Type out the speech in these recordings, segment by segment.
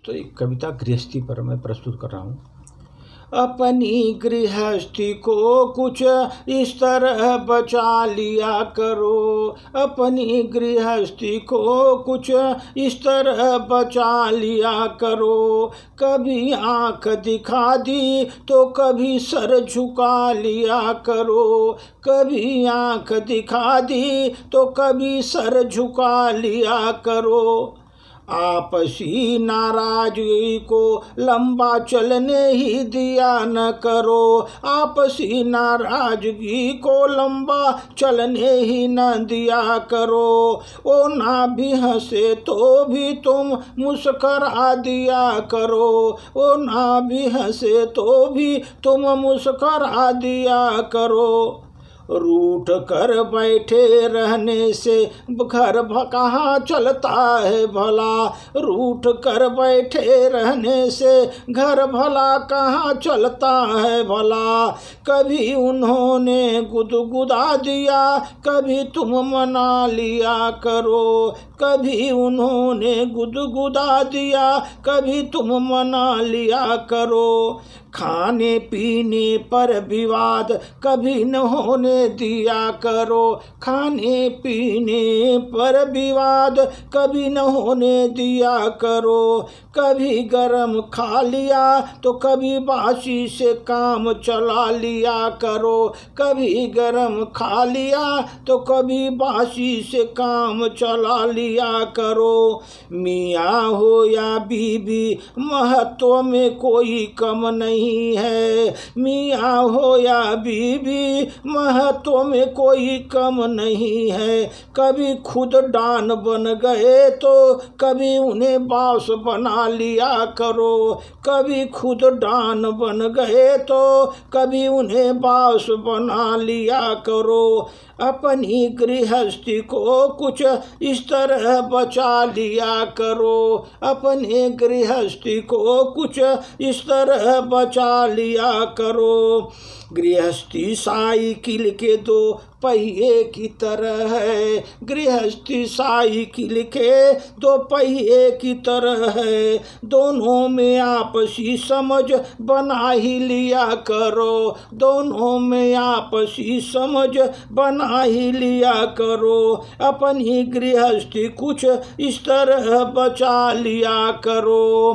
तो एक कविता गृहस्थी पर मैं प्रस्तुत कर रहा हूँ। अपनी गृहस्थी को कुछ इस तरह बचा लिया करो, अपनी गृहस्थी को कुछ इस तरह बचा लिया करो। कभी आँख दिखा दी तो कभी सर झुका लिया करो, कभी आँख दिखा दी तो कभी सर झुका लिया करो। आपसी नाराजगी को लंबा चलने ही दिया न करो, आपसी नाराजगी को लंबा चलने ही न दिया करो। ओ ना भी हंसे तो भी तुम मुस्करा दिया करो, ओ ना भी हंसे तो भी तुम मुस्करा दिया करो। रूठ कर बैठे रहने से घर कहाँ चलता है भला, रूठ कर बैठे रहने से घर भला कहाँ चलता है भला। कभी उन्होंने गुदगुदा दिया कभी तुम मना लिया करो, कभी उन्होंने गुदगुदा दिया कभी तुम मना लिया करो। खाने पीने पर विवाद कभी न होने दिया करो, खाने पीने पर विवाद कभी न होने दिया करो। कभी गरम खा लिया तो कभी बासी से काम चला लिया करो, कभी गरम खा लिया तो कभी बासी से काम चला लिया करो। मियाँ हो या बीबी महत्व में कोई कम नहीं है, मियाँ हो या बीबी महत्व में कोई कम नहीं है। कभी खुद डान बन गए तो कभी उन्हें बास बना लिया करो, कभी खुद डान बन गए तो कभी उन्हें बास बना लिया करो। अपनी गृहस्थी को कुछ इस तरह बचा लिया करो, अपने गृहस्थी को कुछ इस तरह बचा लिया करो। गृहस्थी साइकिल के दो पहिए की तरह है, गृहस्थी साइकिल के दो पहिए की तरह है। दोनों में आपसी समझ बना ही लिया करो, दोनों में आपसी समझ बना ही लिया करो। अपनी गृहस्थी कुछ इस तरह बचा लिया करो,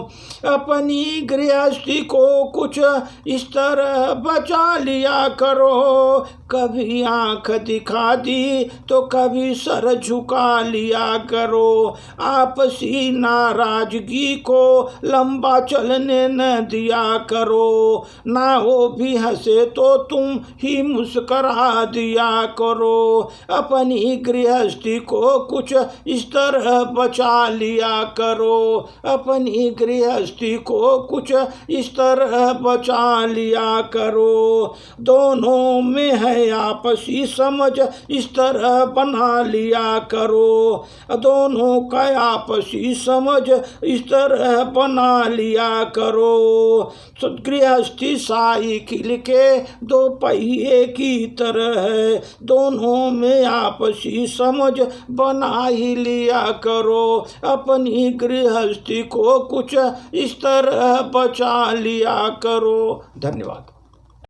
अपनी गृहस्थी को कुछ इस तरह बचा लिया करो। कभी आँख दिखा दी तो कभी सर झुका लिया करो, आपसी नाराजगी को लंबा चलने न दिया करो। ना वो भी हंसे तो तुम ही मुस्करा दिया करो। अपनी गृहस्थी को कुछ इस तरह बचा लिया करो, अपनी गृहस्थी को कुछ इस तरह बचा लिया करो। दोनों में है आपसी समझ इस तरह बना लिया करो, दोनों का आपसी समझ इस तरह बना लिया करो। गृहस्थी साइकिल के दो पहिए की तरह है, दोनों में आपसी समझ बना ही लिया करो। अपनी गृहस्थी को कुछ इस तरह बचा लिया करो। धन्यवाद।